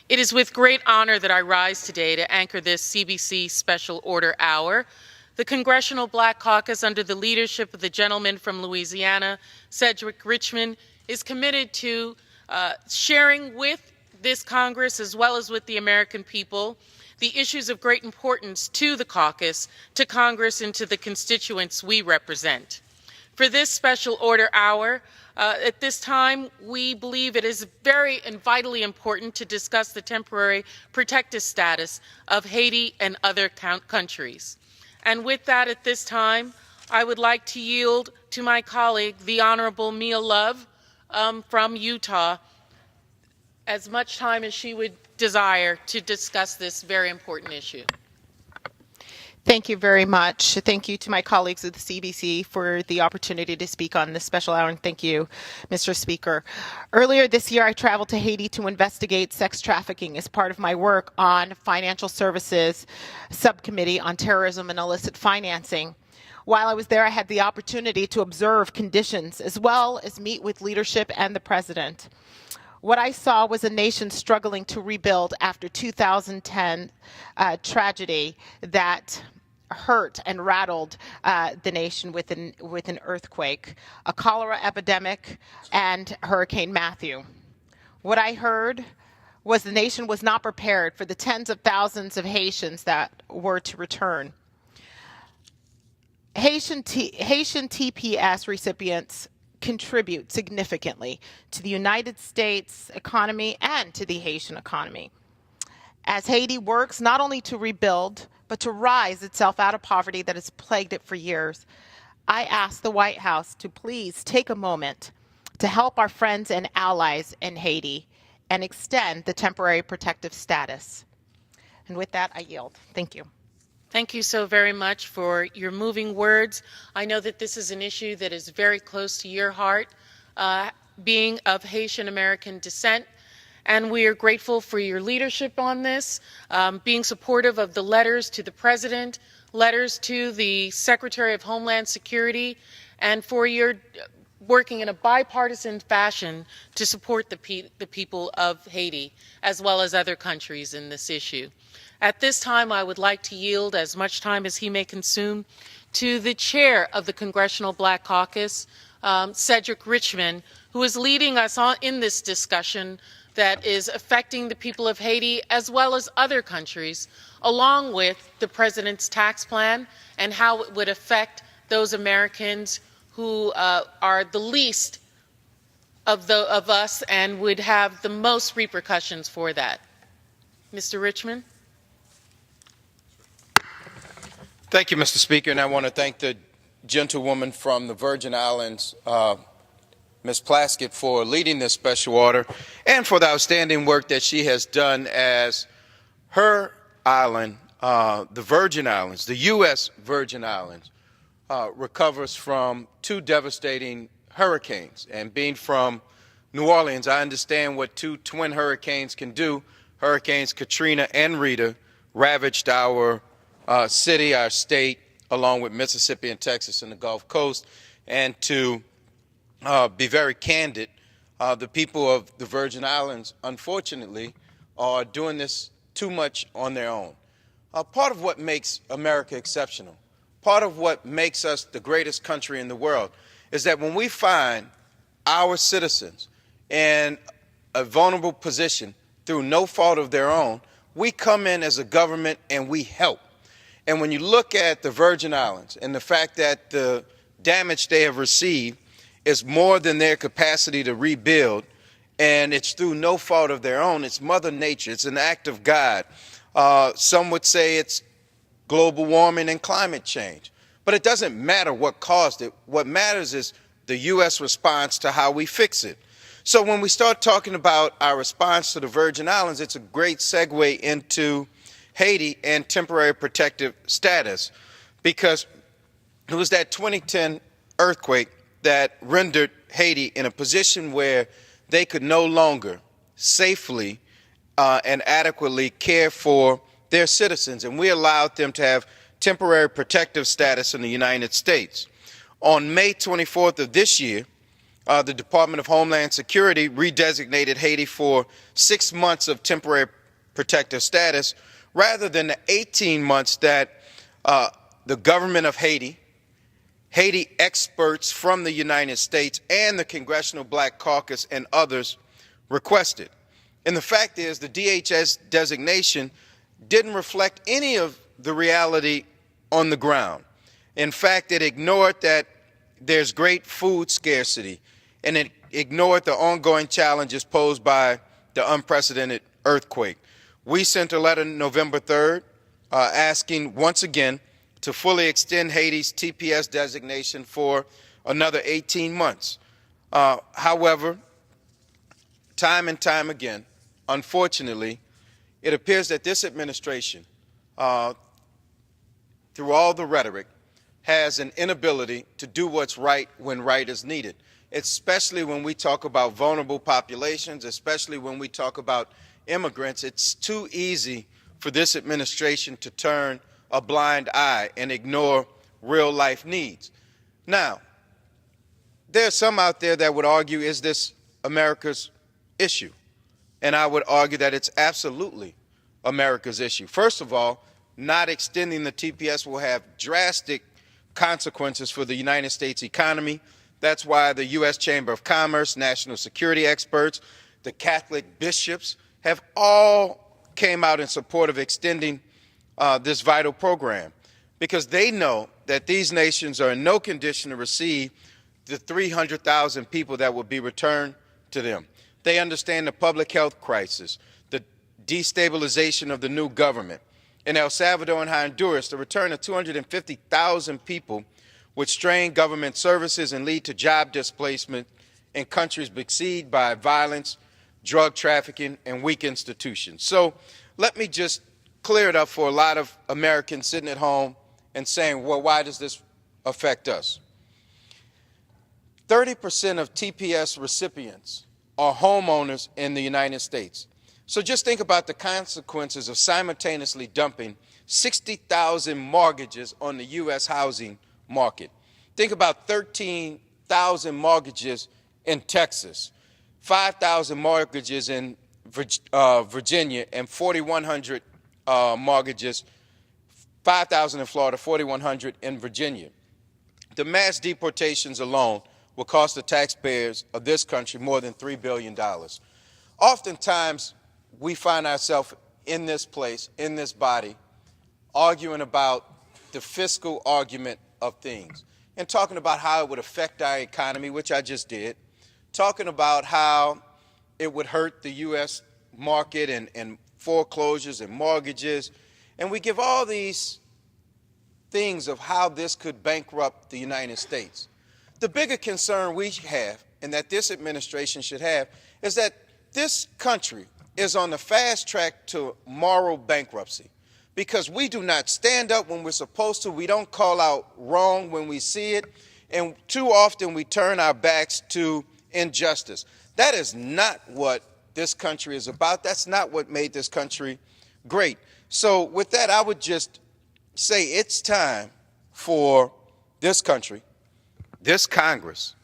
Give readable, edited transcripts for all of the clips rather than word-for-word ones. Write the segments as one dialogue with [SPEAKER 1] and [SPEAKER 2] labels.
[SPEAKER 1] It is with great honor that I rise today to anchor this CBC Special Order Hour. The Congressional Black Caucus, under the leadership of the gentleman from Louisiana, Cedric Richmond, is committed to sharing with this Congress, as well as with the American people, the issues of great importance to the caucus, to Congress, and to the constituents we represent. For this special order hour, at this time, we believe it is very and vitally important to discuss the temporary protective status of Haiti and other countries. And with that, at this time, I would like to yield to my colleague, the Honorable Mia Love from Utah, as much time as she would desire to discuss this very important issue.
[SPEAKER 2] Thank you very much. Thank you to my colleagues at the CBC for the opportunity to speak on this special hour, and thank you, Mr. Speaker. Earlier this year, I traveled to Haiti to investigate sex trafficking as part of my work on Financial Services Subcommittee on Terrorism and Illicit Financing. While I was there, I had the opportunity to observe conditions as well as meet with leadership and the president. What I saw was a nation struggling to rebuild after 2010 tragedy that hurt and rattled the nation with an earthquake, a cholera epidemic, and Hurricane Matthew. What I heard was the nation was not prepared for the tens of thousands of Haitians that were to return. Haitian TPS recipients contribute significantly to the United States economy and to the Haitian economy. As Haiti works not only to rebuild, but to rise itself out of poverty that has plagued it for years, I ask the White House to please take a moment to help our friends and allies in Haiti and extend the temporary protective status. And with that, I yield. Thank you.
[SPEAKER 1] Thank you so very much for your moving words. I know that this is an issue that is very close to your heart, being of Haitian American descent, and we are grateful for your leadership on this, being supportive of the letters to the President, letters to the Secretary of Homeland Security, and for your working in a bipartisan fashion to support the people of Haiti, as well as other countries in this issue. At this time, I would like to yield as much time as he may consume to the chair of the Congressional Black Caucus, Cedric Richmond, who is leading us in this discussion that is affecting the people of Haiti as well as other countries, along with the President's tax plan and how it would affect those Americans who are the least of us and would have the most repercussions for that. Mr. Richmond?
[SPEAKER 3] Thank you, Mr. Speaker, and I want to thank the gentlewoman from the Virgin Islands, Ms. Plaskett, for leading this special order and for the outstanding work that she has done as her island, the Virgin Islands, the U.S. Virgin Islands, recovers from two devastating hurricanes. And being from New Orleans, I understand what two twin hurricanes can do. Hurricanes Katrina and Rita ravaged our city, our state, along with Mississippi and Texas and the Gulf Coast. And to be very candid, the people of the Virgin Islands, unfortunately, are doing this too much on their own. Part of what makes America exceptional, part of what makes us the greatest country in the world, is that when we find our citizens in a vulnerable position through no fault of their own, we come in as a government and we help. And when you look at the Virgin Islands and the fact that the damage they have received is more than their capacity to rebuild, and it's through no fault of their own, it's Mother Nature, it's an act of God. Some would say it's global warming and climate change. But it doesn't matter what caused it. What matters is the U.S. response to how we fix it. So when we start talking about our response to the Virgin Islands, it's a great segue into Haiti and temporary protective status, because it was that 2010 earthquake that rendered Haiti in a position where they could no longer safely and adequately care for their citizens, and we allowed them to have temporary protective status in the United States. On May 24th of this year, the Department of Homeland Security redesignated Haiti for 6 months of temporary protective status rather than the 18 months that the government of Haiti, Haiti experts from the United States, and the Congressional Black Caucus and others requested. And the fact is, the DHS designation didn't reflect any of the reality on the ground. In fact, it ignored that there's great food scarcity, and it ignored the ongoing challenges posed by the unprecedented earthquake. We sent a letter November 3rd asking once again to fully extend Haiti's TPS designation for another 18 months. However, time and time again, unfortunately, it appears that this administration, through all the rhetoric, has an inability to do what's right when right is needed, especially when we talk about vulnerable populations, especially when we talk about immigrants. It's too easy for this administration to turn a blind eye and ignore real life needs. Now, there's some out there that would argue, is this America's issue? And I would argue that it's absolutely America's issue. First of all, not extending the TPS will have drastic consequences for the United States economy. That's why the U.S. Chamber of Commerce, national security experts, the Catholic bishops have all came out in support of extending this vital program, because they know that these nations are in no condition to receive the 300,000 people that will be returned to them. They understand the public health crisis, the destabilization of the new government. In El Salvador and Honduras, the return of 250,000 people would strain government services and lead to job displacement in countries besieged by violence, drug trafficking, and weak institutions. So let me just clear it up for a lot of Americans sitting at home and saying, well, why does this affect us? 30% of TPS recipients are homeowners in the United States. So just think about the consequences of simultaneously dumping 60,000 mortgages on the U.S. housing market. Think about 13,000 mortgages in Texas, 5,000 mortgages in Virginia, and 4,100 mortgages, 5,000 in Florida, 4,100 in Virginia. The mass deportations alone will cost the taxpayers of this country more than $3 billion. Oftentimes, we find ourselves in this place, in this body, arguing about the fiscal argument of things and talking about how it would affect our economy, which I just did, talking about how it would hurt the U.S. market and foreclosures and mortgages. And we give all these things of how this could bankrupt the United States. The bigger concern we have, and that this administration should have, is that this country is on the fast track to moral bankruptcy, because we do not stand up when we're supposed to. We don't call out wrong when we see it. And too often we turn our backs to injustice. That is not what this country is about. That's not what made this country great. So with that, I would just say it's time for this country, this Congress,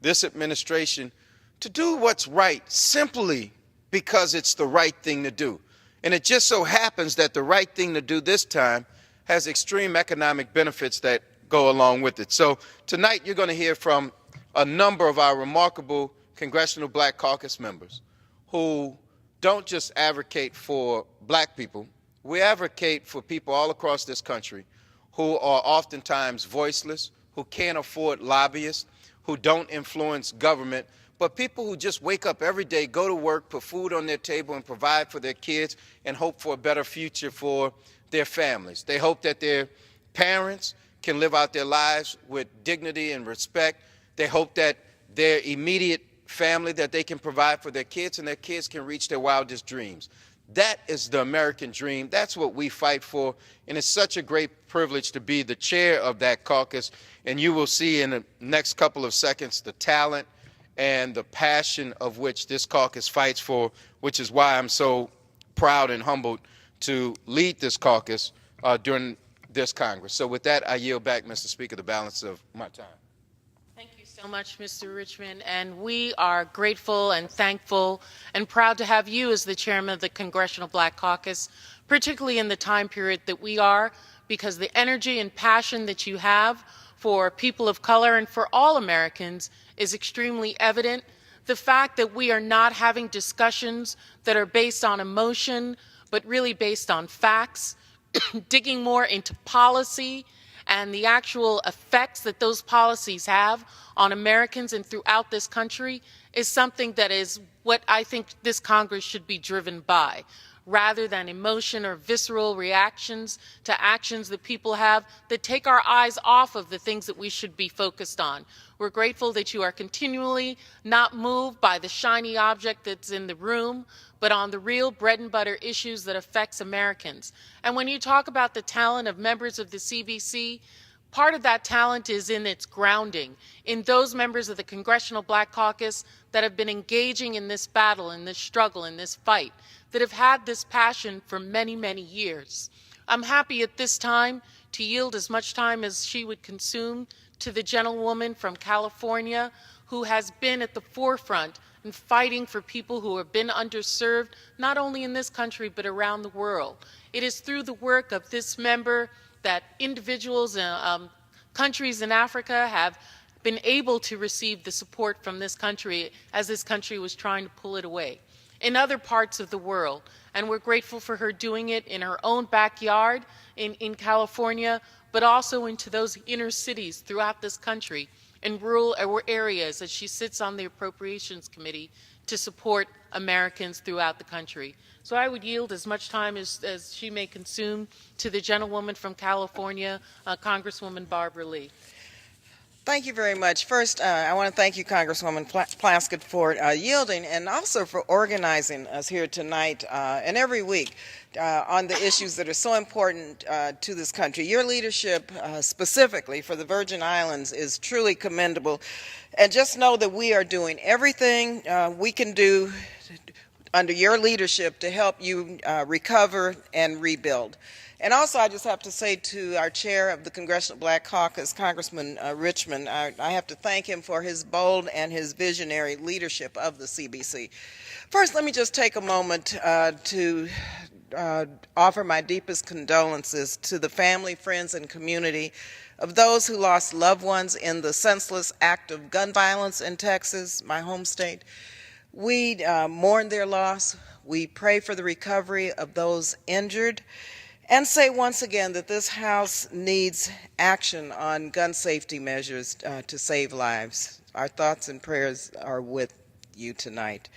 [SPEAKER 3] this administration to do what's right simply because it's the right thing to do. And it just so happens that the right thing to do this time has extreme economic benefits that go along with it. So tonight you're going to hear from a number of our remarkable Congressional Black Caucus members who don't just advocate for black people. We advocate for people all across this country who are oftentimes voiceless, who can't afford lobbyists, who don't influence government, but people who just wake up every day, go to work, put food on their table, and provide for their kids and hope for a better future for their families. They hope that their parents can live out their lives with dignity and respect. They hope that their immediate family, that they can provide for their kids, and their kids can reach their wildest dreams. That is the American dream. That's what we fight for. And it's such a great privilege to be the chair of that caucus. And you will see in the next couple of seconds the talent and the passion of which this caucus fights for, which is why I'm so proud and humbled to lead this caucus during this Congress. So with that, I yield back, Mr. Speaker, the balance of my time.
[SPEAKER 1] Thank you So much, Mr. Richmond, and we are grateful and thankful and proud to have you as the chairman of the Congressional Black Caucus, particularly in the time period that we are, because the energy and passion that you have for people of color and for all Americans is extremely evident. The fact that we are not having discussions that are based on emotion, but really based on facts, digging more into policy and the actual effects that those policies have on Americans and throughout this country is something that is what I think this Congress should be driven by, rather than emotion or visceral reactions to actions that people have that take our eyes off of the things that we should be focused on. We're grateful that you are continually not moved by the shiny object that's in the room, but on the real bread and butter issues that affects Americans. And when you talk about the talent of members of the CBC, part of that talent is in its grounding, in those members of the Congressional Black Caucus that have been engaging in this battle, in this struggle, in this fight, that have had this passion for many, many years. I'm happy at this time to yield as much time as she would consume to the gentlewoman from California who has been at the forefront in fighting for people who have been underserved, not only in this country, but around the world. It is through the work of this member that individuals and countries in Africa have been able to receive the support from this country as this country was trying to pull it away. In other parts of the world, and we're grateful for her doing it in her own backyard in California, but also into those inner cities throughout this country, in rural areas as she sits on the Appropriations Committee to support Americans throughout the country. So I would yield as much time as she may consume to the gentlewoman from California, Congresswoman Barbara Lee.
[SPEAKER 4] Thank you very much. First, I want to thank you, Congresswoman Plaskett, for yielding and also for organizing us here tonight and every week on the issues that are so important to this country. Your leadership specifically for the Virgin Islands is truly commendable. And just know that we are doing everything we can do under your leadership to help you recover and rebuild. And also, I just have to say to our chair of the Congressional Black Caucus, Congressman Richmond, I have to thank him for his bold and his visionary leadership of the CBC. First, let me just take a moment to offer my deepest condolences to the family, friends, and community of those who lost loved ones in the senseless act of gun violence in Texas, my home state. We mourn their loss. We pray for the recovery of those injured. And say once again that this House needs action on gun safety measures to save lives. Our thoughts and prayers are with you tonight.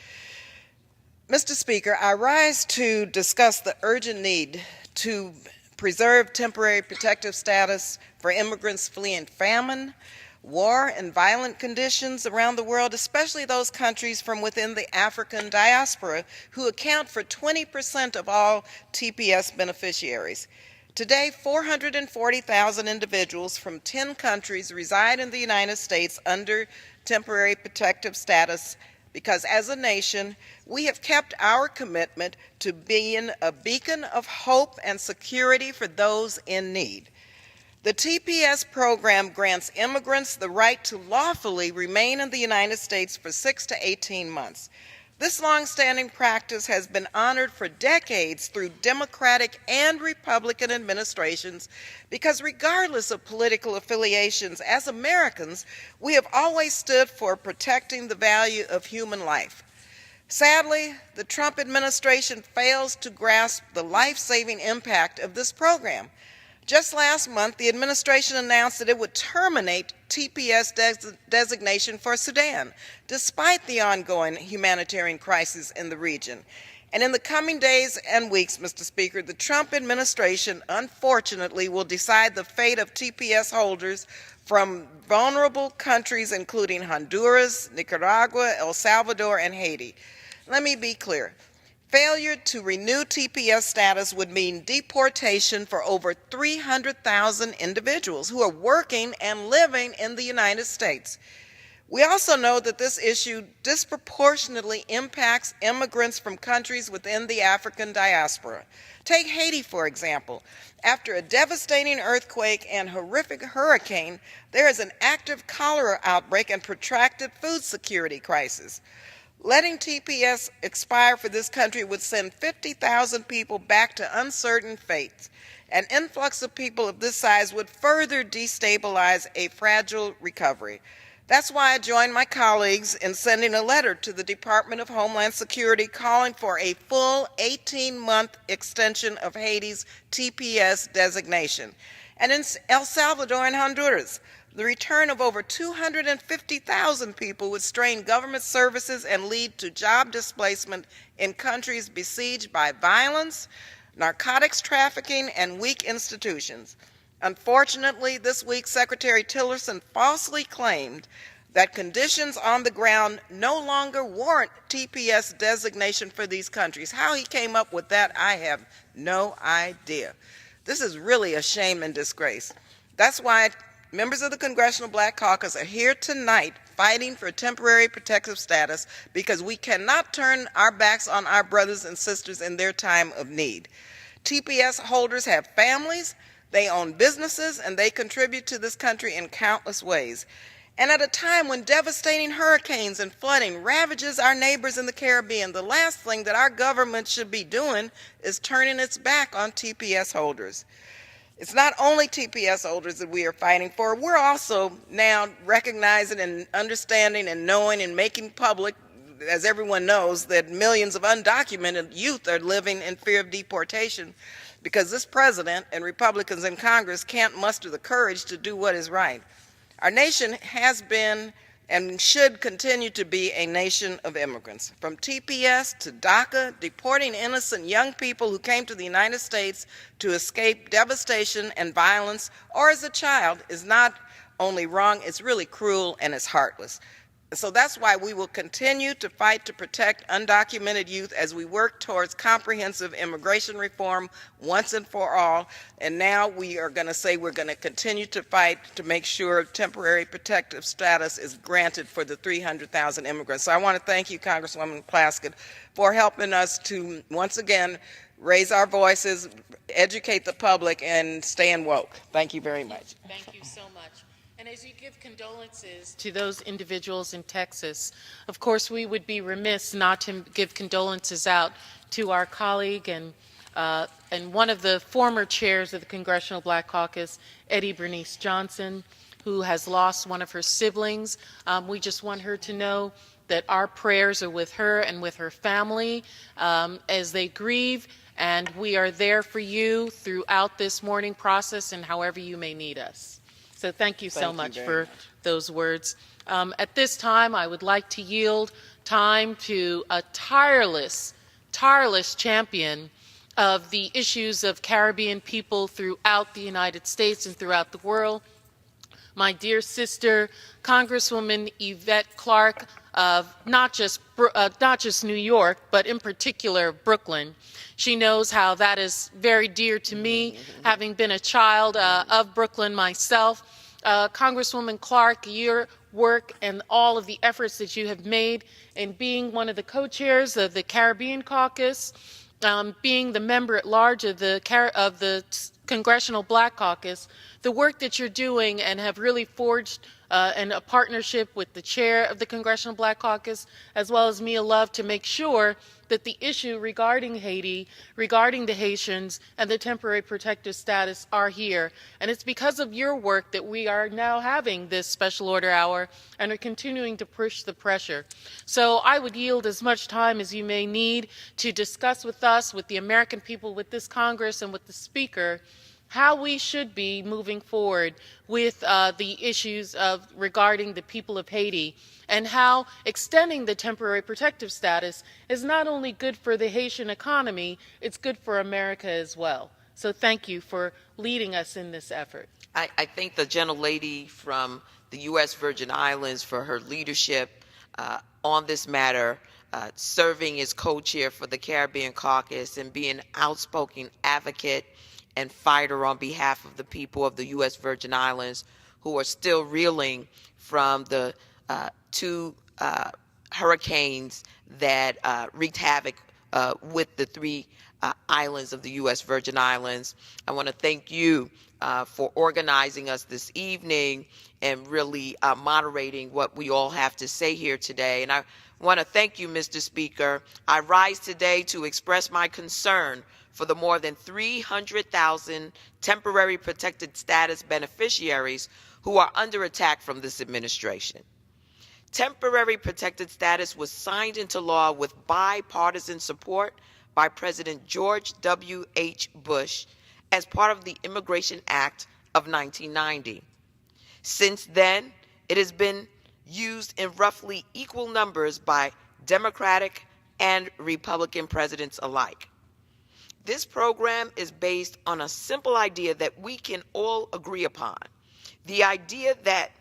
[SPEAKER 4] Mr. Speaker, I rise to discuss the urgent need to preserve temporary protective status for immigrants fleeing famine, war, and violent conditions around the world, especially those countries from within the African diaspora who account for 20% of all TPS beneficiaries. Today, 440,000 individuals from 10 countries reside in the United States under temporary protective status because as a nation, we have kept our commitment to being a beacon of hope and security for those in need. The TPS program grants immigrants the right to lawfully remain in the United States for 6 to 18 months. This longstanding practice has been honored for decades through Democratic and Republican administrations because regardless of political affiliations, as Americans, we have always stood for protecting the value of human life. Sadly, the Trump administration fails to grasp the life-saving impact of this program. Just last month, the administration announced that it would terminate TPS designation for Sudan, despite the ongoing humanitarian crisis in the region. And in the coming days and weeks, Mr. Speaker, the Trump administration, unfortunately, will decide the fate of TPS holders from vulnerable countries including Honduras, Nicaragua, El Salvador, and Haiti. Let me be clear. Failure to renew TPS status would mean deportation for over 300,000 individuals who are working and living in the United States. We also know that this issue disproportionately impacts immigrants from countries within the African diaspora. Take Haiti, for example. After a devastating earthquake and horrific hurricane, there is an active cholera outbreak and protracted food security crisis. Letting TPS expire for this country would send 50,000 people back to uncertain fates. An influx of people of this size would further destabilize a fragile recovery. That's why I joined my colleagues in sending a letter to the Department of Homeland Security calling for a full 18-month extension of Haiti's TPS designation. And in El Salvador and Honduras, the return of over 250,000 people would strain government services and lead to job displacement in countries besieged by violence, narcotics trafficking, and weak institutions. Unfortunately, this week, Secretary Tillerson falsely claimed that conditions on the ground no longer warrant TPS designation for these countries. How he came up with that, I have no idea. This is really a shame and disgrace. That's why members of the Congressional Black Caucus are here tonight fighting for temporary protective status, because we cannot turn our backs on our brothers and sisters in their time of need. TPS holders have families, they own businesses, and they contribute to this country in countless ways. And at a time when devastating hurricanes and flooding ravages our neighbors in the Caribbean, the last thing that our government should be doing is turning its back on TPS holders. It's not only TPS holders that we are fighting for, we're also now recognizing and understanding and knowing and making public, as everyone knows, that millions of undocumented youth are living in fear of deportation because this president and Republicans in Congress can't muster the courage to do what is right. Our nation has been and should continue to be a nation of immigrants. From TPS to DACA, deporting innocent young people who came to the United States to escape devastation and violence, or as a child, is not only wrong, it's really cruel and it's heartless. So that's why we will continue to fight to protect undocumented youth as we work towards comprehensive immigration reform once and for all. And now we are going to say we're going to continue to fight to make sure temporary protective status is granted for the 300,000 immigrants. So I want to thank you, Congresswoman Plaskett, for helping us to once again raise our voices, educate the public, and stay woke. Thank you very much.
[SPEAKER 1] Thank you so much. And as you give condolences to those individuals in Texas, of course, we would be remiss not to give condolences out to our colleague and one of the former chairs of the Congressional Black Caucus, Eddie Bernice Johnson, who has lost one of her siblings. We just want her to know that our prayers are with her and with her family as they grieve, and we are there for you throughout this mourning process and however you may need us. So thank you so much for those words. At this time, I would like to yield time to a tireless champion of the issues of Caribbean people throughout the United States and throughout the world, my dear sister, Congresswoman Yvette Clarke of not just New York, but in particular Brooklyn. She knows how that is very dear to me, having been a child of Brooklyn myself. Congresswoman Clarke, your work and all of the efforts that you have made in being one of the co-chairs of the Caribbean Caucus, being the member at large of the Congressional Black Caucus, the work that you're doing and have really forged a partnership with the chair of the Congressional Black Caucus, as well as Mia Love, to make sure that the issue regarding Haiti, regarding the Haitians and the temporary protective status are here. And it's because of your work that we are now having this special order hour and are continuing to push the pressure. So I would yield as much time as you may need to discuss with us, with the American people, with this Congress, and with the Speaker, how we should be moving forward with the issues regarding the people of Haiti, and how extending the temporary protective status is not only good for the Haitian economy, it's good for America as well. So thank you for leading us in this effort.
[SPEAKER 5] I thank the gentlelady from the U.S. Virgin Islands for her leadership on this matter, serving as co-chair for the Caribbean Caucus and being an outspoken advocate and fighter on behalf of the people of the U.S. Virgin Islands who are still reeling from the two hurricanes that wreaked havoc with the three islands of the U.S. Virgin Islands. I want to thank you for organizing us this evening and really moderating what we all have to say here today. And I want to thank you, Mr. Speaker. I rise today to express my concern for the more than 300,000 temporary protected status beneficiaries who are under attack from this administration. Temporary protected status was signed into law with bipartisan support by President George W.H. Bush as part of the Immigration Act of 1990. Since then, it has been used in roughly equal numbers by Democratic and Republican presidents alike. This program is based on a simple idea that we can all agree upon. The idea that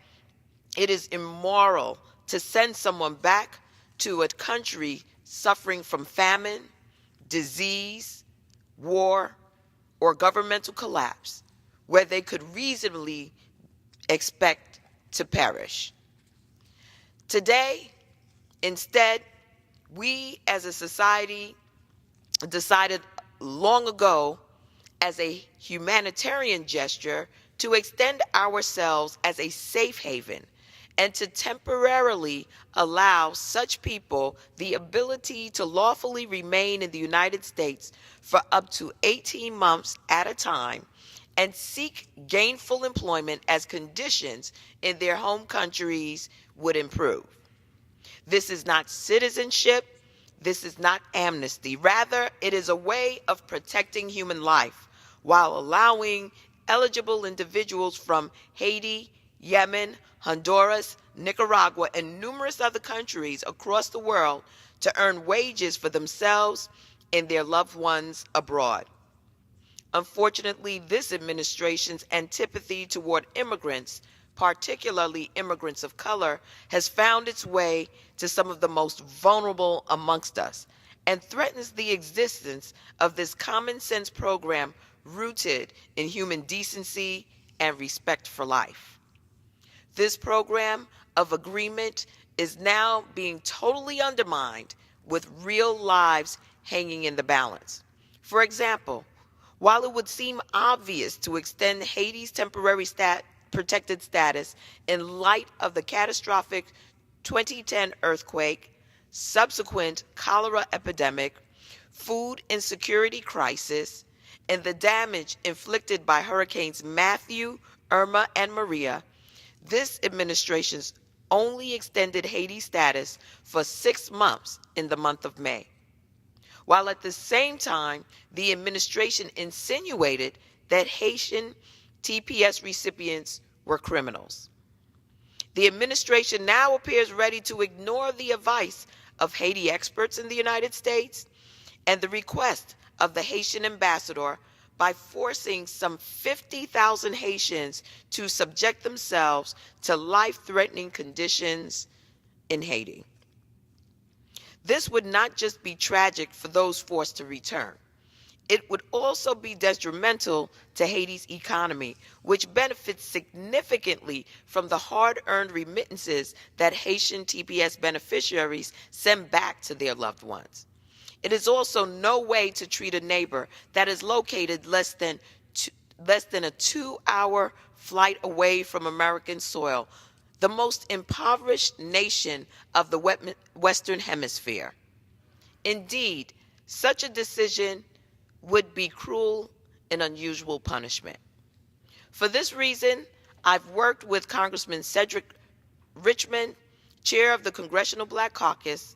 [SPEAKER 5] it is immoral to send someone back to a country suffering from famine, disease, war, or governmental collapse, where they could reasonably expect to perish. Today, instead, we as a society decided long ago as a humanitarian gesture to extend ourselves as a safe haven and to temporarily allow such people the ability to lawfully remain in the United States for up to 18 months at a time and seek gainful employment as conditions in their home countries would improve. This is not citizenship. This is not amnesty. Rather, it is a way of protecting human life while allowing eligible individuals from Haiti, Yemen, Honduras, Nicaragua, and numerous other countries across the world to earn wages for themselves and their loved ones abroad. Unfortunately, this administration's antipathy toward immigrants, particularly immigrants of color, has found its way to some of the most vulnerable amongst us and threatens the existence of this common sense program rooted in human decency and respect for life. This program of agreement is now being totally undermined with real lives hanging in the balance. For example, while it would seem obvious to extend Haiti's temporary protected status in light of the catastrophic 2010 earthquake, subsequent cholera epidemic, food insecurity crisis, and the damage inflicted by Hurricanes Matthew, Irma, and Maria, this administration's only extended Haiti status for 6 months in the month of May, while at the same time the administration insinuated that Haitian TPS recipients were criminals. The administration now appears ready to ignore the advice of Haiti experts in the United States and the request of the Haitian ambassador by forcing some 50,000 Haitians to subject themselves to life-threatening conditions in Haiti. This would not just be tragic for those forced to return. It would also be detrimental to Haiti's economy, which benefits significantly from the hard-earned remittances that Haitian TPS beneficiaries send back to their loved ones. It is also no way to treat a neighbor that is located less than a 2-hour flight away from American soil, the most impoverished nation of the Western Hemisphere. Indeed, such a decision would be cruel and unusual punishment. For this reason, I've worked with Congressman Cedric Richmond, chair of the Congressional Black Caucus,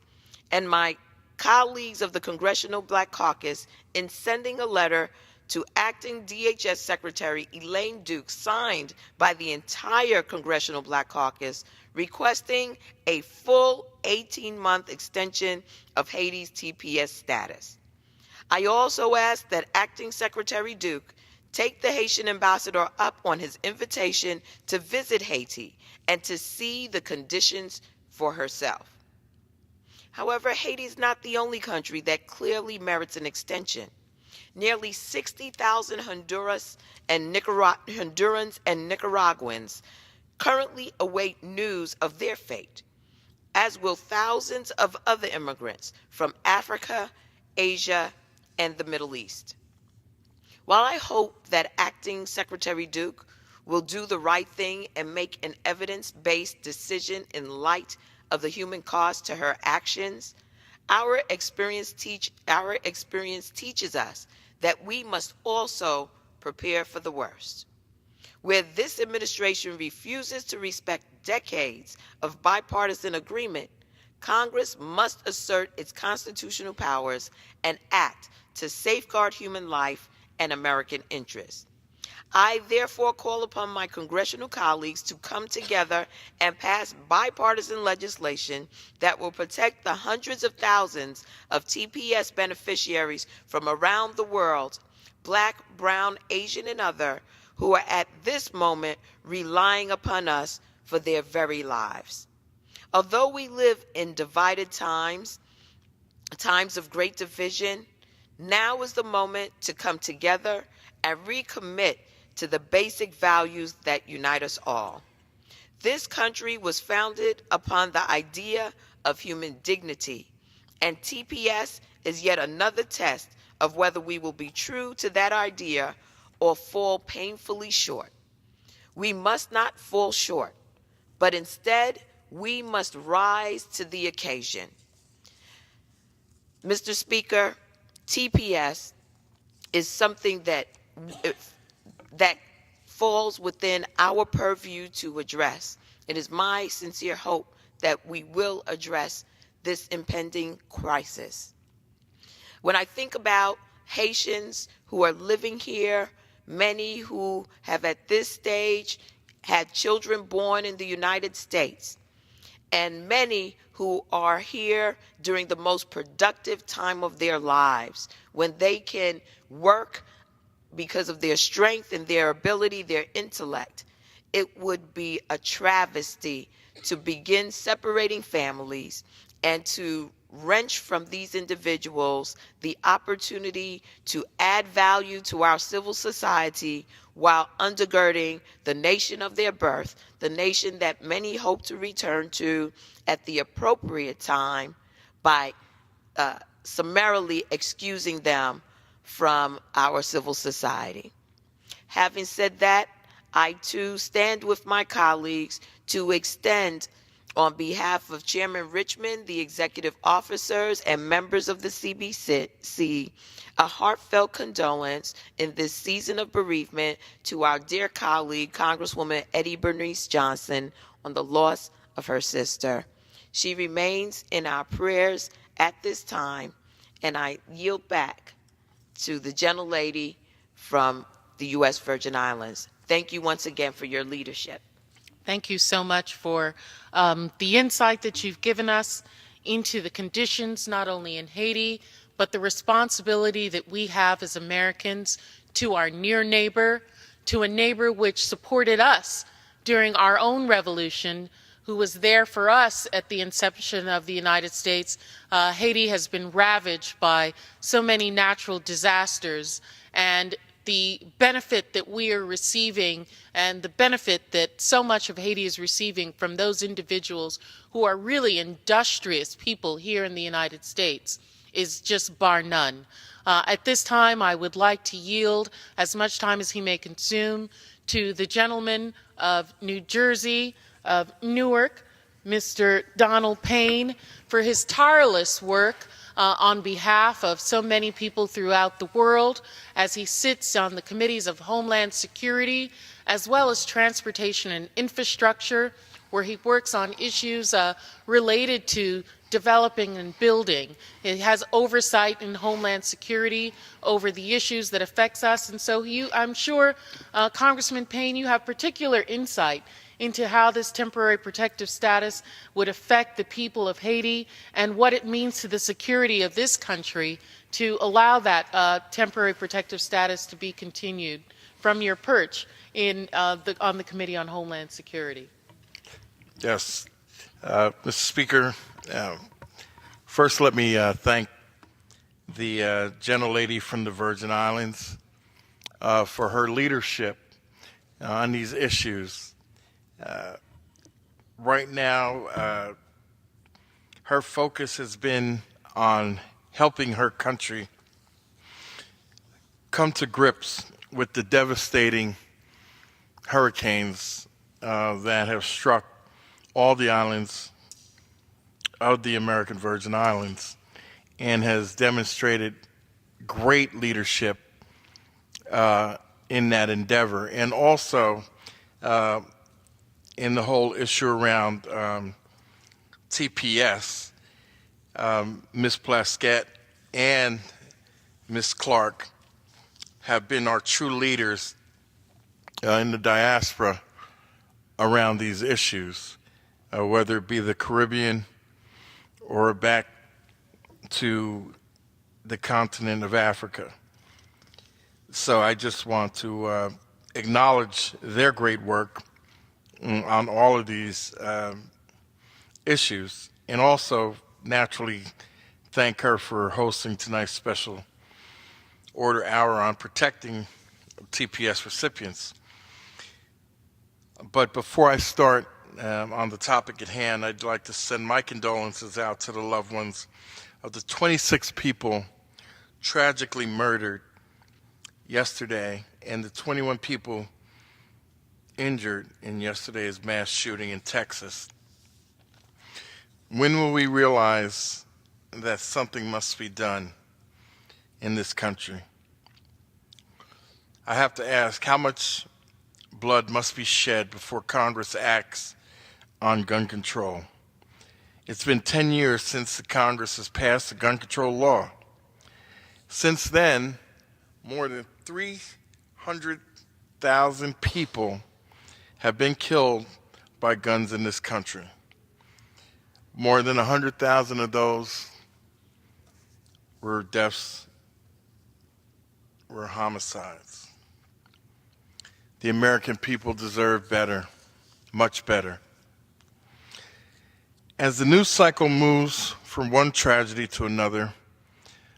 [SPEAKER 5] and my colleagues of the Congressional Black Caucus in sending a letter to Acting DHS Secretary Elaine Duke, signed by the entire Congressional Black Caucus, requesting a full 18-month extension of Haiti's TPS status. I also ask that Acting Secretary Duke take the Haitian ambassador up on his invitation to visit Haiti and to see the conditions for herself. However, Haiti is not the only country that clearly merits an extension. Nearly 60,000 Hondurans and Nicaraguans currently await news of their fate. as will thousands of other immigrants from Africa, Asia, and the Middle East. While I hope that Acting Secretary Duke will do the right thing and make an evidence-based decision in light of the human cost to her actions, our experience teaches us that we must also prepare for the worst. Where this administration refuses to respect decades of bipartisan agreement, Congress must assert its constitutional powers and act to safeguard human life and American interests. I therefore call upon my congressional colleagues to come together and pass bipartisan legislation that will protect the hundreds of thousands of TPS beneficiaries from around the world, Black, brown, Asian, and other, who are at this moment relying upon us for their very lives. Although we live in divided times, times of great division, now is the moment to come together and recommit to the basic values that unite us all. This country was founded upon the idea of human dignity, and TPS is yet another test of whether we will be true to that idea or fall painfully short. We must not fall short, but instead we must rise to the occasion. Mr. Speaker, TPS is something that falls within our purview to address. It is my sincere hope that we will address this impending crisis. When I think about Haitians who are living here, many who have at this stage had children born in the United States, and many who are here during the most productive time of their lives, when they can work because of their strength and their ability, their intellect, it would be a travesty to begin separating families and to wrench from these individuals the opportunity to add value to our civil society while undergirding the nation of their birth, the nation that many hope to return to at the appropriate time by summarily excusing them from our civil society. Having said that, I too stand with my colleagues to extend, on behalf of Chairman Richmond, the executive officers, and members of the CBC, a heartfelt condolence in this season of bereavement to our dear colleague, Congresswoman Eddie Bernice Johnson, on the loss of her sister. She remains in our prayers at this time, and I yield back to the gentlelady from the U.S. Virgin Islands. Thank you once again for your leadership.
[SPEAKER 1] Thank you so much for the insight that you've given us into the conditions, not only in Haiti, but the responsibility that we have as Americans to our near neighbor, to a neighbor which supported us during our own revolution, who was there for us at the inception of the United States. Haiti has been ravaged by so many natural disasters, and the benefit that we are receiving and the benefit that so much of Haiti is receiving from those individuals who are really industrious people here in the United States is just bar none. At this time, I would like to yield as much time as he may consume to the gentleman of New Jersey, of Newark, Mr. Donald Payne, for his tireless work on behalf of so many people throughout the world as he sits on the committees of Homeland Security as well as Transportation and Infrastructure, where he works on issues related to developing and building. He has oversight in Homeland Security over the issues that affects us, and so I'm sure, Congressman Payne, you have particular insight into how this temporary protective status would affect the people of Haiti and what it means to the security of this country to allow that temporary protective status to be continued from your perch on the Committee on Homeland Security.
[SPEAKER 6] Yes. Mr. Speaker, first let me thank the gentlelady from the Virgin Islands for her leadership on these issues. Right now, her focus has been on helping her country come to grips with the devastating hurricanes that have struck all the islands of the American Virgin Islands, and has demonstrated great leadership in that endeavor, and also in the whole issue around TPS. Ms. Plaskett and Ms. Clark have been our true leaders in the diaspora around these issues, whether it be the Caribbean or back to the continent of Africa. So I just want to acknowledge their great work on all of these issues, and also naturally thank her for hosting tonight's special order hour on protecting TPS recipients. But before I start on the topic at hand, I'd like to send my condolences out to the loved ones of the 26 people tragically murdered yesterday and the 21 people injured in yesterday's mass shooting in Texas. When will we realize that something must be done in this country? I have to ask, how much blood must be shed before Congress acts on gun control? It's been 10 years since the Congress has passed the gun control law. Since then, more than 300,000 people have been killed by guns in this country. More than 100,000 of those were deaths, were homicides. The American people deserve better, much better. As the news cycle moves from one tragedy to another,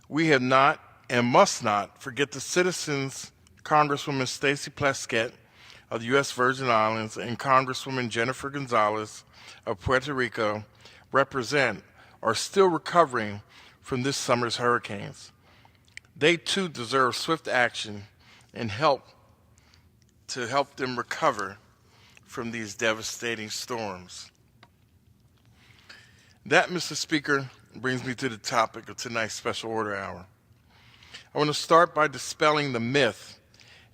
[SPEAKER 6] we have not and must not forget the citizens Congresswoman Stacey Plaskett of the U.S. Virgin Islands and Congresswoman Jennifer Gonzalez of Puerto Rico represent are still recovering from this summer's hurricanes. They too deserve swift action and help to help them recover from these devastating storms. That, Mr. Speaker, brings me to the topic of tonight's special order hour. I want to start by dispelling the myth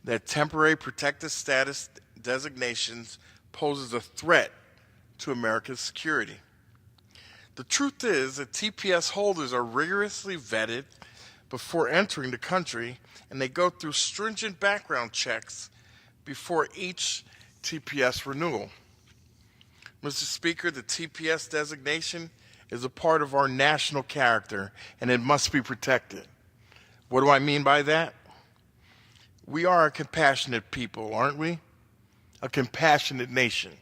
[SPEAKER 6] that temporary protected status designations poses a threat to America's security. The truth is that TPS holders are rigorously vetted before entering the country, and they go through stringent background checks before each TPS renewal. Mr. Speaker, the TPS designation is a part of our national character, and it must be protected. What do I mean by that? We are a compassionate people, aren't we? A compassionate nation.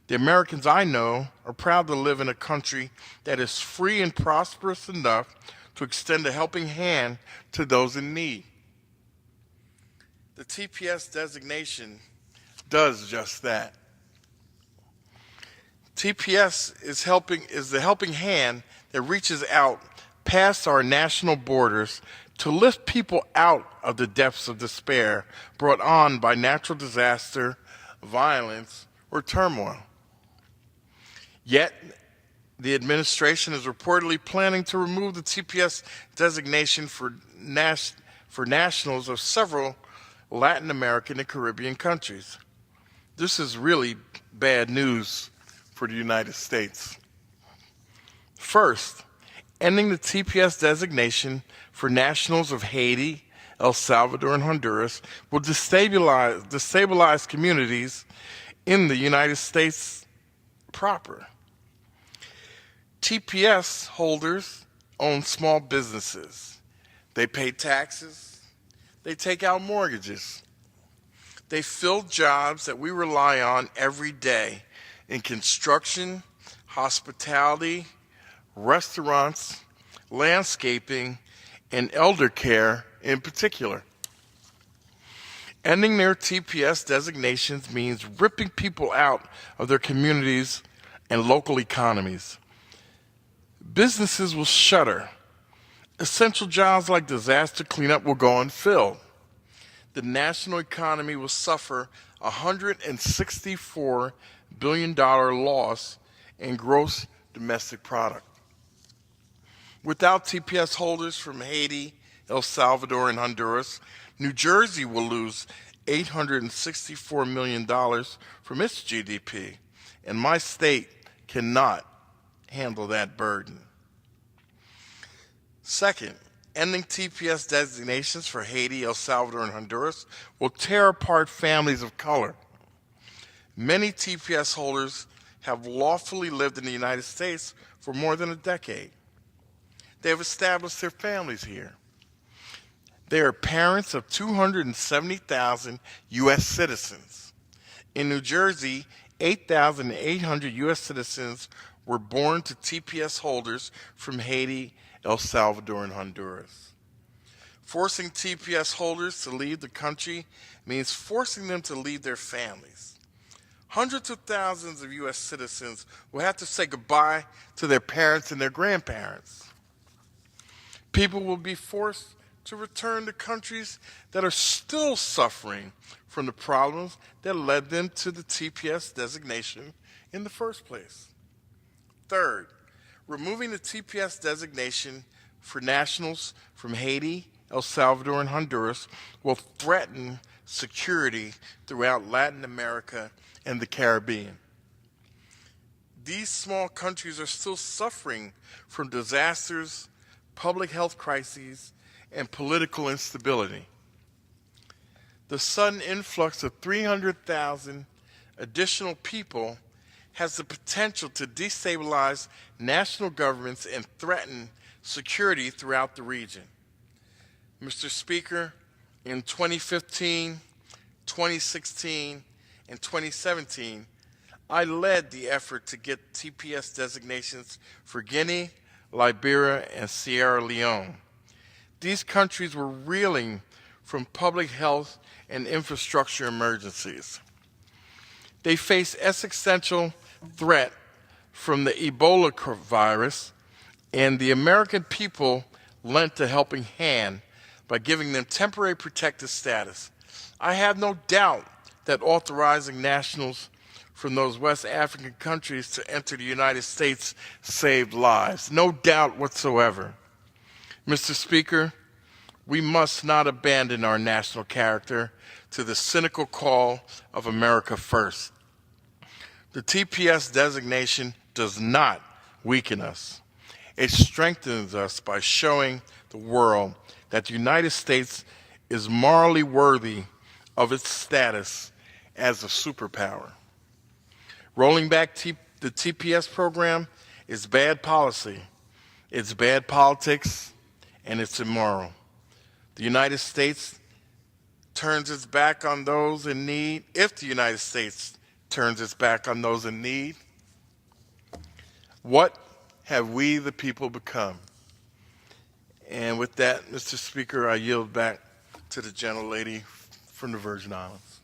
[SPEAKER 6] The Americans I know are proud to live in a country that is free and prosperous enough to extend a helping hand to those in need. The TPS designation does just that. TPS is the helping hand that reaches out past our national borders to lift people out of the depths of despair brought on by natural disaster, violence, or turmoil. Yet, the administration is reportedly planning to remove the TPS designation for nationals of several Latin American and Caribbean countries. This is really bad news for the United States. First, ending the TPS designation for nationals of Haiti, El Salvador, and Honduras will destabilize communities in the United States proper. TPS holders own small businesses. They pay taxes. They take out mortgages. They fill jobs that we rely on every day in construction, hospitality, restaurants, landscaping, and elder care in particular. Ending their TPS designations means ripping people out of their communities and local economies. Businesses will shutter. Essential jobs like disaster cleanup will go unfilled. The national economy will suffer a $164 billion loss in gross domestic product. Without TPS holders from Haiti, El Salvador, and Honduras, New Jersey will lose $864 million from its GDP, and my state cannot handle that burden. Second, ending TPS designations for Haiti, El Salvador, and Honduras will tear apart families of color. Many TPS holders have lawfully lived in the United States for more than a decade. They have established their families here. They are parents of 270,000 U.S. citizens. In New Jersey, 8,800 U.S. citizens were born to TPS holders from Haiti, El Salvador, and Honduras. Forcing TPS holders to leave the country means forcing them to leave their families. Hundreds of thousands of U.S. citizens will have to say goodbye to their parents and their grandparents. People will be forced to return to countries that are still suffering from the problems that led them to the TPS designation in the first place. Third, removing the TPS designation for nationals from Haiti, El Salvador, and Honduras will threaten security throughout Latin America and the Caribbean. These small countries are still suffering from disasters, public health crises, and political instability. The sudden influx of 300,000 additional people has the potential to destabilize national governments and threaten security throughout the region. Mr. Speaker, in 2015, 2016, and 2017, I led the effort to get TPS designations for Guinea, Liberia, and Sierra Leone. These countries were reeling from public health and infrastructure emergencies. They face existential threat from the Ebola virus, and the American people lent a helping hand by giving them temporary protected status. I have no doubt that authorizing nationals from those West African countries to enter the United States saved lives. No doubt whatsoever. Mr. Speaker, we must not abandon our national character to the cynical call of America first. The TPS designation does not weaken us. It strengthens us by showing the world that the United States is morally worthy of its status as a superpower. Rolling back the TPS program is bad policy, it's bad politics, and it's immoral. The United States turns its back on those in need. If the United States turns its back on those in need, what have we the people become? And with that, Mr. Speaker, I yield back to the gentlelady from the Virgin Islands.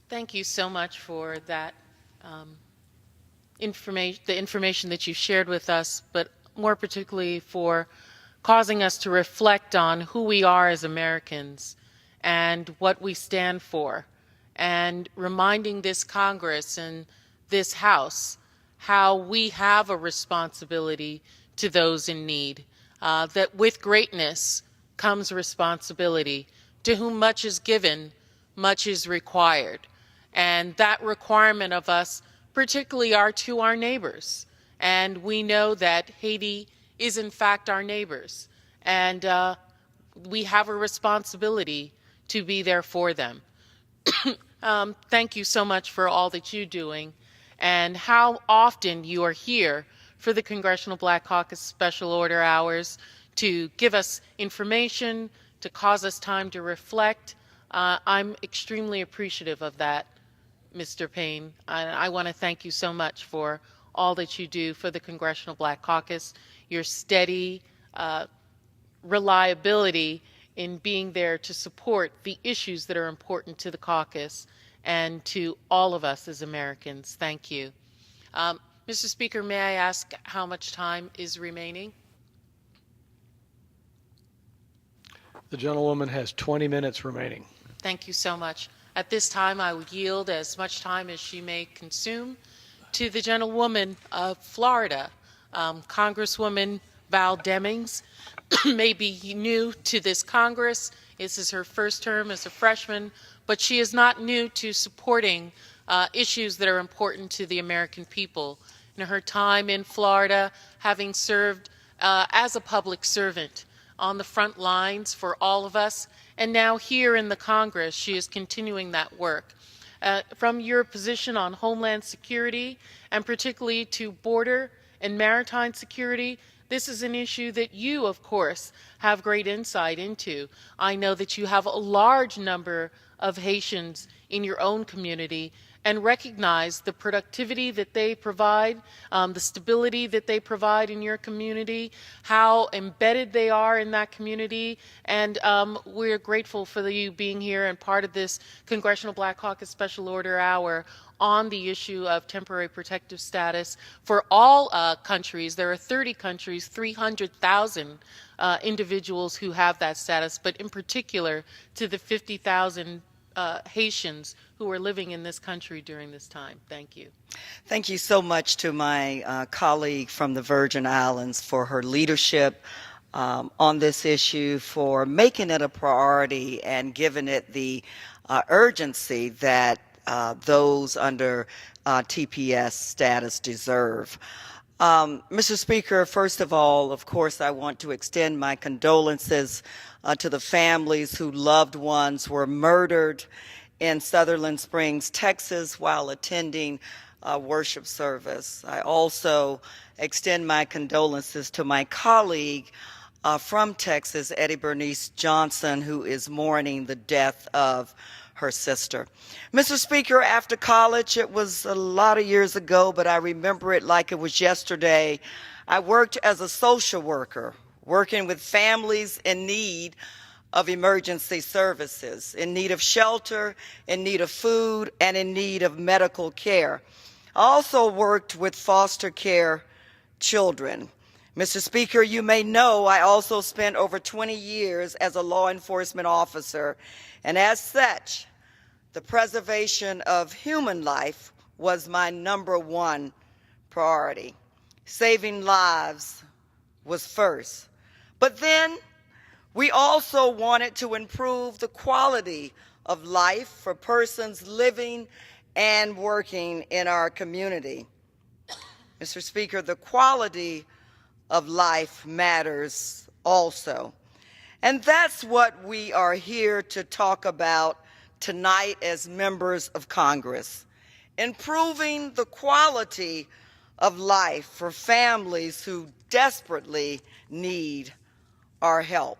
[SPEAKER 1] Thank you so much for that the information that you shared with us, but more particularly for causing us to reflect on who we are as Americans and what we stand for, and reminding this Congress and this House how we have a responsibility to those in need, that with greatness comes responsibility. To whom much is given, much is required. And that requirement of us particularly are to our neighbors. And we know that Haiti is in fact our neighbors. And we have a responsibility to be there for them. Thank you so much for all that you're doing and how often you are here for the Congressional Black Caucus Special Order Hours to give us information, to cause us time to reflect. I'm extremely appreciative of that, Mr. Payne. I want to thank you so much for all that you do for the Congressional Black Caucus, your steady reliability in being there to support the issues that are important to the caucus and to all of us as Americans. Thank you. Mr. Speaker, may I ask how much time is remaining?
[SPEAKER 7] The gentlewoman has 20 minutes remaining.
[SPEAKER 1] Thank you so much. At this time, I would yield as much time as she may consume to the gentlewoman of Florida, Congresswoman Val Demings. May be new to this Congress. This is her first term as a freshman, but she is not new to supporting issues that are important to the American people. In her time in Florida, having served as a public servant on the front lines for all of us, and now here in the Congress, she is continuing that work. From your position on Homeland Security, and particularly to border and maritime security, this is an issue that you, of course, have great insight into. I know that you have a large number of Haitians in your own community and recognize the productivity that they provide, the stability that they provide in your community, how embedded they are in that community, and we're grateful for you being here and part of this Congressional Black Caucus Special Order Hour on the issue of temporary protective status for all countries. There are 30 countries, 300,000 individuals who have that status, but in particular to the 50,000 Haitians who are living in this country during this time. Thank you.
[SPEAKER 8] Thank you so much to my colleague from the Virgin Islands for her leadership on this issue, for making it a priority and giving it the urgency that those under TPS status deserve. Mr. Speaker, first of all, of course, I want to extend my condolences to the families whose loved ones were murdered in Sutherland Springs, Texas, while attending worship service. I also extend my condolences to my colleague from Texas, Eddie Bernice Johnson, who is mourning the death of her sister. Mr. Speaker, after college, it was a lot of years ago, but I remember it like it was yesterday. I worked as a social worker, working with families in need of emergency services, in need of shelter, in need of food, and in need of medical care. I also worked with foster care children. Mr. Speaker, you may know I also spent over 20 years as a law enforcement officer, and as such, the preservation of human life was my #1 priority. Saving lives was first. But then we also wanted to improve the quality of life for persons living and working in our community. Mr. Speaker, the quality of life matters also. And that's what we are here to talk about tonight as members of Congress. Improving the quality of life for families who desperately need our help.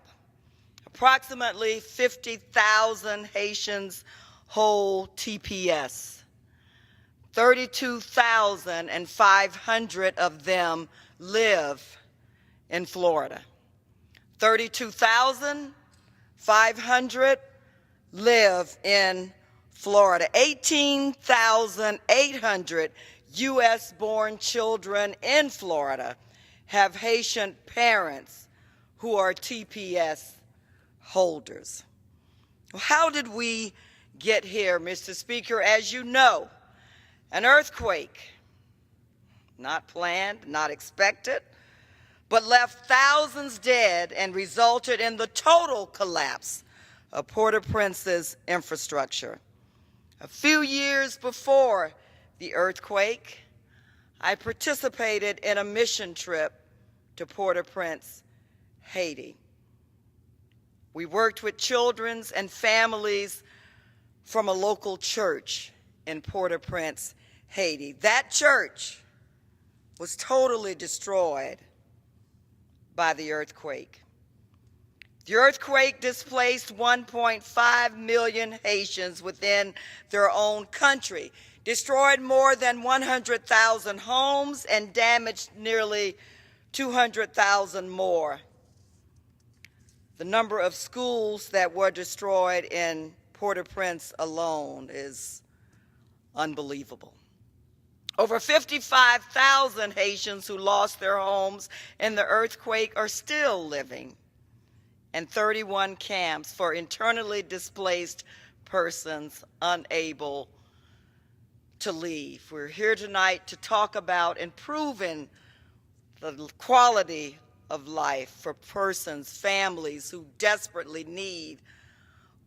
[SPEAKER 8] Approximately 50,000 Haitians hold TPS. 32,500 of them live in Florida. 32,500 live in Florida. 18,800 U.S.-born children in Florida have Haitian parents who are TPS holders. How did we get here, Mr. Speaker? As you know, an earthquake, not planned, not expected, but left thousands dead and resulted in the total collapse of Port-au-Prince's infrastructure. A few years before the earthquake, I participated in a mission trip to Port-au-Prince, Haiti. We worked with children and families from a local church in Port-au-Prince, Haiti. That church was totally destroyed by the earthquake. The earthquake displaced 1.5 million Haitians within their own country, destroyed more than 100,000 homes, and damaged nearly 200,000 more. The number of schools that were destroyed in Port-au-Prince alone is unbelievable. Over 55,000 Haitians who lost their homes in the earthquake are still living in 31 camps for internally displaced persons unable to leave. We're here tonight to talk about improving the quality of life for persons, families who desperately need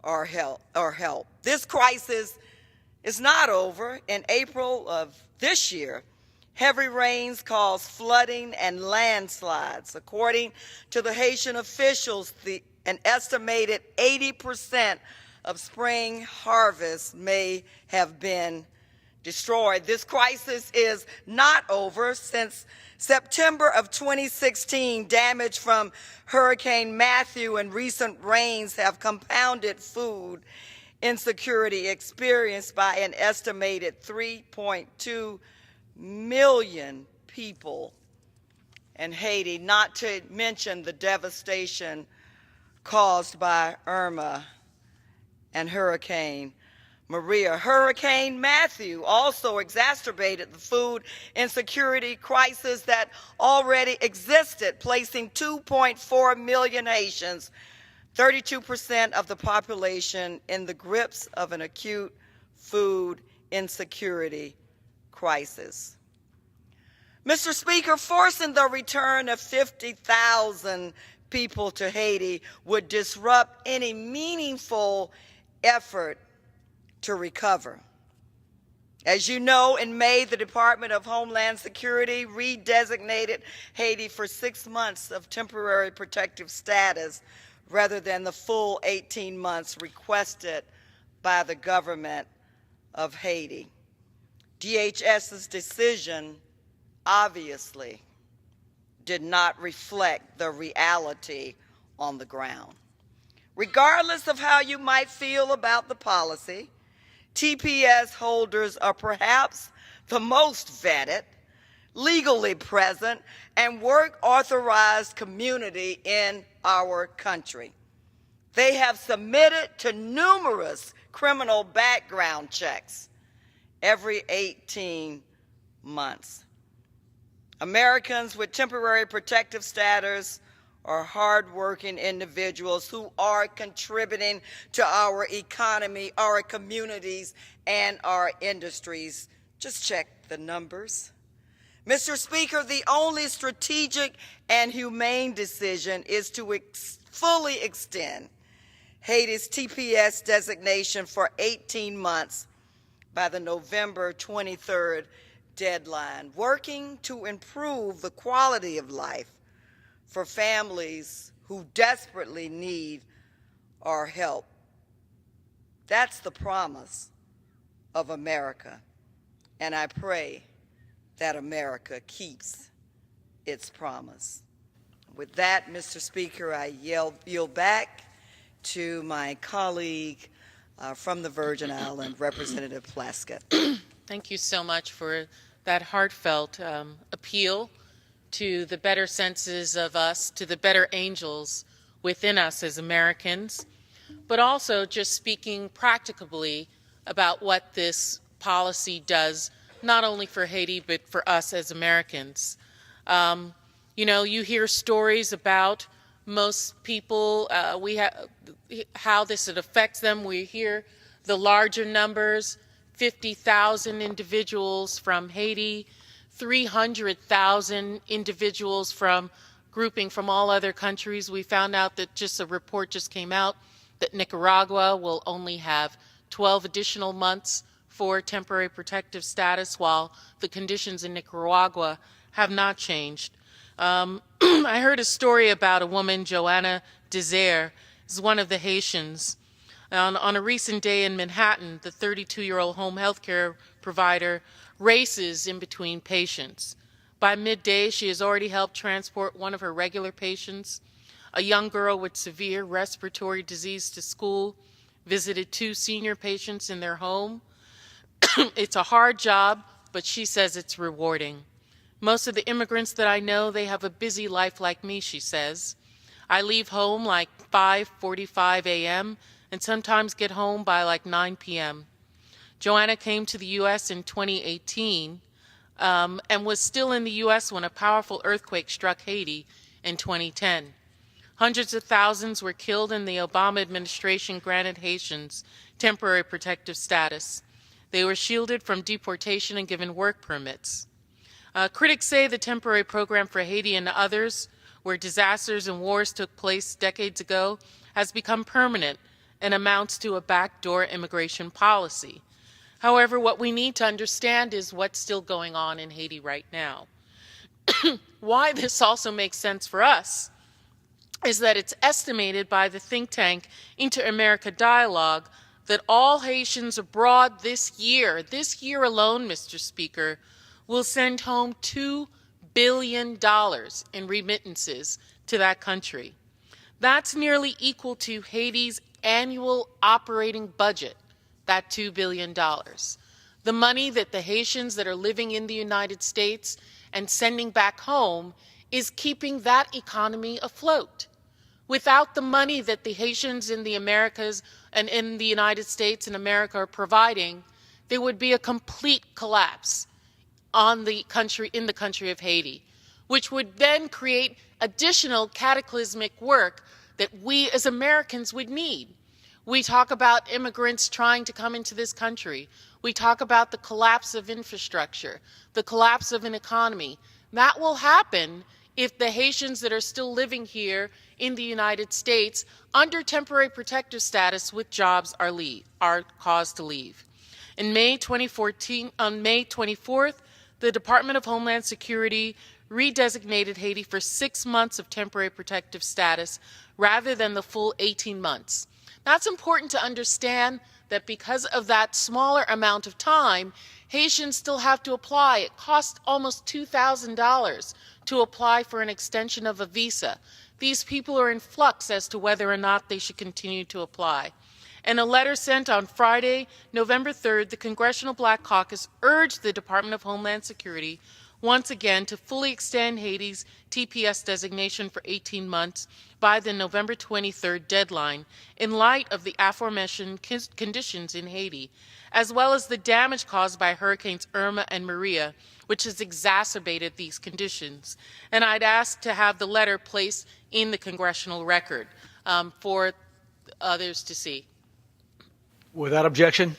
[SPEAKER 8] our help. This crisis is not over. In April of this year, heavy rains caused flooding and landslides. According to the Haitian officials, an estimated 80% of spring harvest may have been destroyed. This crisis is not over. Since September of 2016, damage from Hurricane Matthew and recent rains have compounded food insecurity experienced by an estimated 3.2 million people in Haiti, not to mention the devastation caused by Irma and Hurricane Maria. Hurricane Matthew also exacerbated the food insecurity crisis that already existed, placing 2.4 million Haitians, 32% of the population, in the grips of an acute food insecurity crisis. Mr. Speaker, forcing the return of 50,000 people to Haiti would disrupt any meaningful effort to recover. As you know, in May, the Department of Homeland Security redesignated Haiti for 6 months of temporary protective status rather than the full 18 months requested by the government of Haiti. DHS's decision obviously did not reflect the reality on the ground. Regardless of how you might feel about the policy, TPS holders are perhaps the most vetted, legally present, and work-authorized community in our country. They have submitted to numerous criminal background checks every 18 months. Americans with temporary protective status are hardworking individuals who are contributing to our economy, our communities, and our industries. Just check the numbers. Mr. Speaker, the only strategic and humane decision is to fully extend Haiti's TPS designation for 18 months by the November 23rd deadline, working to improve the quality of life for families who desperately need our help. That's the promise of America, and I pray that America keeps its promise. With that, Mr. Speaker, I yield back to my colleague from the Virgin Islands, Representative Plaskett.
[SPEAKER 1] Thank you so much for that heartfelt appeal to the better senses of us, to the better angels within us as Americans, but also just speaking practically about what this policy does, not only for Haiti, but for us as Americans. You know, you hear stories about most people, how this affects them. We hear the larger numbers, 50,000 individuals from Haiti, 300,000 individuals from grouping from all other countries. We found out that just a report just came out that Nicaragua will only have 12 additional months for temporary protective status, while the conditions in Nicaragua have not changed. I heard a story about a woman, Joanna Desire, is one of the Haitians. On a recent day in Manhattan, the 32-year-old home health care provider races in between patients. By midday, she has already helped transport one of her regular patients, a young girl with severe respiratory disease, to school, visited 2 senior patients in their home. It's a hard job, but she says it's rewarding. Most of the immigrants that I know, they have a busy life like me, she says. I leave home like 5:45 a.m. and sometimes get home by like 9 p.m. Joanna came to the U.S. in 2018 and was still in the U.S. when a powerful earthquake struck Haiti in 2010. Hundreds of thousands were killed, and the Obama administration granted Haitians temporary protective status. They were shielded from deportation and given work permits. Critics say the temporary program for Haiti and others, where disasters and wars took place decades ago, has become permanent and amounts to a backdoor immigration policy. However, what we need to understand is what's still going on in Haiti right now. Why this also makes sense for us is that it's estimated by the think tank Inter-America Dialogue that all Haitians abroad this year alone, Mr. Speaker, will send home $2 billion in remittances to that country. That's nearly equal to Haiti's annual operating budget, that $2 billion. The money that the Haitians that are living in the United States and sending back home is keeping that economy afloat. Without the money that the Haitians in the Americas and in the United States and America are providing, there would be a complete collapse in the country of Haiti, which would then create additional cataclysmic work that we as Americans would need. We talk about immigrants trying to come into this country. We talk about the collapse of infrastructure, the collapse of an economy. That will happen if the Haitians that are still living here in the United States under temporary protective status with jobs are caused to leave. In May 2014, on May 24th, the Department of Homeland Security redesignated Haiti for 6 months of temporary protective status rather than the full 18 months. That's important to understand that because of that smaller amount of time, Haitians still have to apply. It costs almost $2,000 to apply for an extension of a visa. These people are in flux as to whether or not they should continue to apply. In a letter sent on Friday, November 3rd, the Congressional Black Caucus urged the Department of Homeland Security once again to fully extend Haiti's TPS designation for 18 months by the November 23rd deadline in light of the aforementioned conditions in Haiti, as well as the damage caused by Hurricanes Irma and Maria, which has exacerbated these conditions. And I'd ask to have the letter placed in the congressional record for others to see.
[SPEAKER 7] Without objection.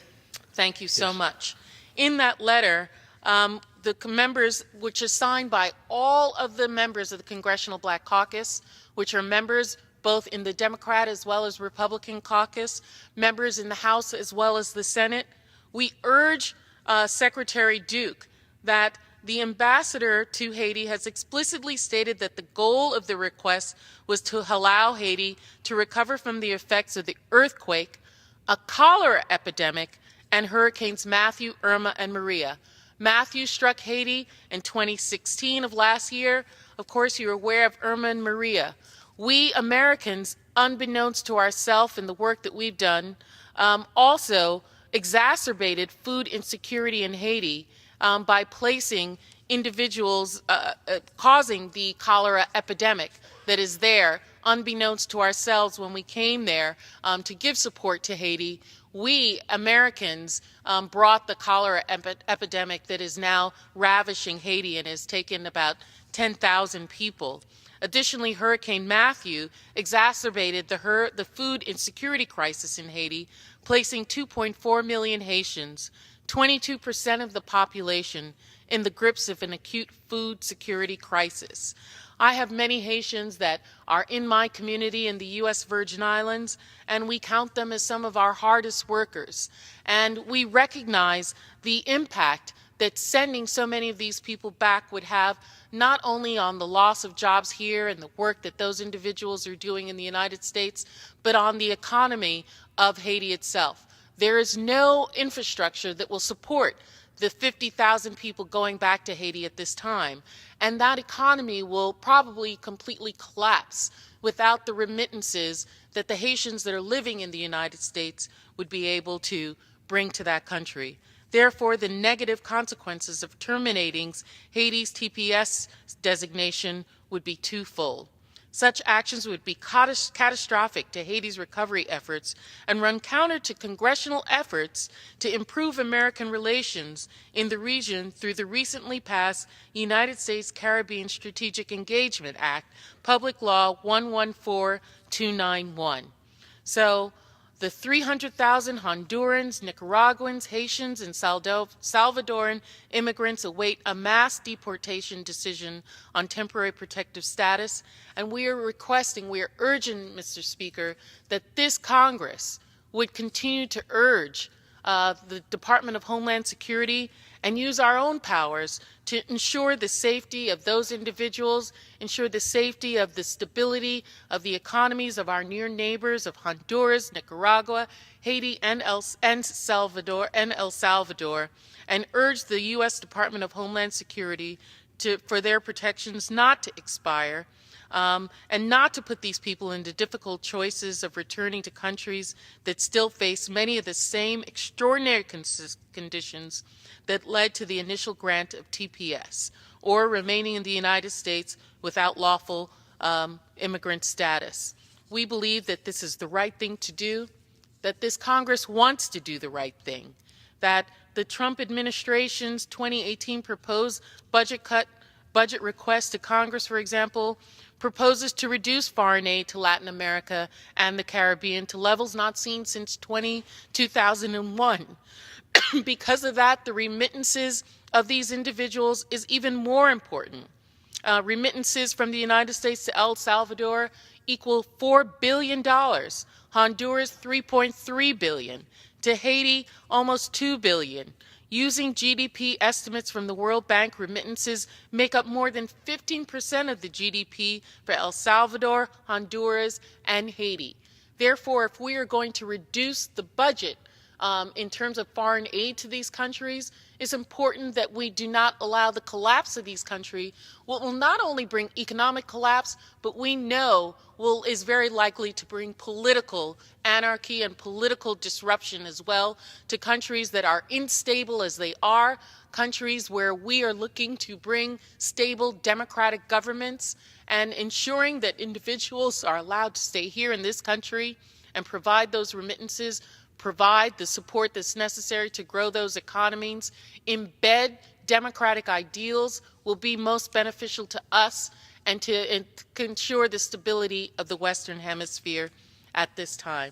[SPEAKER 1] Thank you so much. In that letter, the members, which is signed by all of the members of the Congressional Black Caucus, which are members both in the Democrat as well as Republican caucus, members in the House as well as the Senate, we urge Secretary Duke that the ambassador to Haiti has explicitly stated that the goal of the request was to allow Haiti to recover from the effects of the earthquake, a cholera epidemic, and Hurricanes Matthew, Irma, and Maria. Matthew struck Haiti in 2016 of last year. Of course, you're aware of Irma and Maria. We Americans, unbeknownst to ourselves and the work that we've done, also exacerbated food insecurity in Haiti by placing individuals, causing the cholera epidemic that is there. Unbeknownst to ourselves, when we came there to give support to Haiti, we Americans brought the cholera epidemic that is now ravishing Haiti and has taken about 10,000 people. Additionally, Hurricane Matthew exacerbated the food insecurity crisis in Haiti, placing 2.4 million Haitians, 22% of the population, in the grips of an acute food security crisis. I have many Haitians that are in my community in the U.S. Virgin Islands, and we count them as some of our hardest workers. And we recognize the impact that sending so many of these people back would have, not only on the loss of jobs here and the work that those individuals are doing in the United States, but on the economy of Haiti itself. There is no infrastructure that will support the 50,000 people going back to Haiti at this time. And that economy will probably completely collapse without the remittances that the Haitians that are living in the United States would be able to bring to that country. Therefore, the negative consequences of terminating Haiti's TPS designation would be twofold. Such actions would be catastrophic to Haiti's recovery efforts and run counter to congressional efforts to improve American relations in the region through the recently passed United States Caribbean Strategic Engagement Act, Public Law 114291. So, the 300,000 Hondurans, Nicaraguans, Haitians, and Salvadoran immigrants await a mass deportation decision on temporary protective status, and we are urging, Mr. Speaker, that this Congress would continue to urge the Department of Homeland Security and use our own powers to ensure the safety of those individuals, ensure the safety of the stability of the economies of our near neighbors of Honduras, Nicaragua, Haiti, and El Salvador, and urge the U.S. Department of Homeland Security for their protections not to expire, and not to put these people into difficult choices of returning to countries that still face many of the same extraordinary conditions that led to the initial grant of TPS, or remaining in the United States without lawful immigrant status. We believe that this is the right thing to do, that this Congress wants to do the right thing, that the Trump administration's 2018 proposed budget request to Congress, for example, proposes to reduce foreign aid to Latin America and the Caribbean to levels not seen since 2001. Because of that, the remittances of these individuals is even more important. Remittances from the United States to El Salvador equal $4 billion, Honduras $3.3 billion, to Haiti almost $2 billion. Using GDP estimates from the World Bank, remittances make up more than 15% of the GDP for El Salvador, Honduras, and Haiti. Therefore, if we are going to reduce the budget in terms of foreign aid to these countries, it's important that we do not allow the collapse of these countries, what will not only bring economic collapse, but we know is very likely to bring political anarchy and political disruption as well to countries that are unstable as they are, countries where we are looking to bring stable democratic governments and ensuring that individuals are allowed to stay here in this country and provide those remittances, provide the support that's necessary to grow those economies, embed democratic ideals will be most beneficial to us and to ensure the stability of the Western Hemisphere at this time.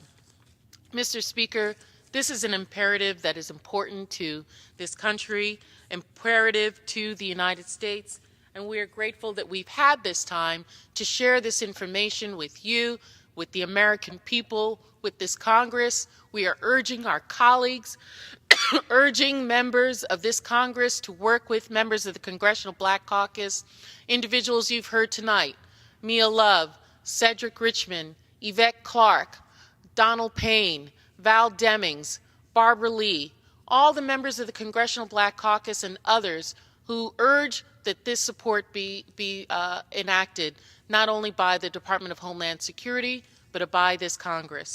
[SPEAKER 1] Mr. Speaker, this is an imperative that is important to this country, imperative to the United States, and we are grateful that we've had this time to share this information with you, with the American people, with this Congress. We are urging our colleagues, urging members of this Congress to work with members of the Congressional Black Caucus, individuals you've heard tonight, Mia Love, Cedric Richmond, Yvette Clarke, Donald Payne, Val Demings, Barbara Lee, all the members of the Congressional Black Caucus and others who urge that this support be enacted not only by the Department of Homeland Security, but by this Congress.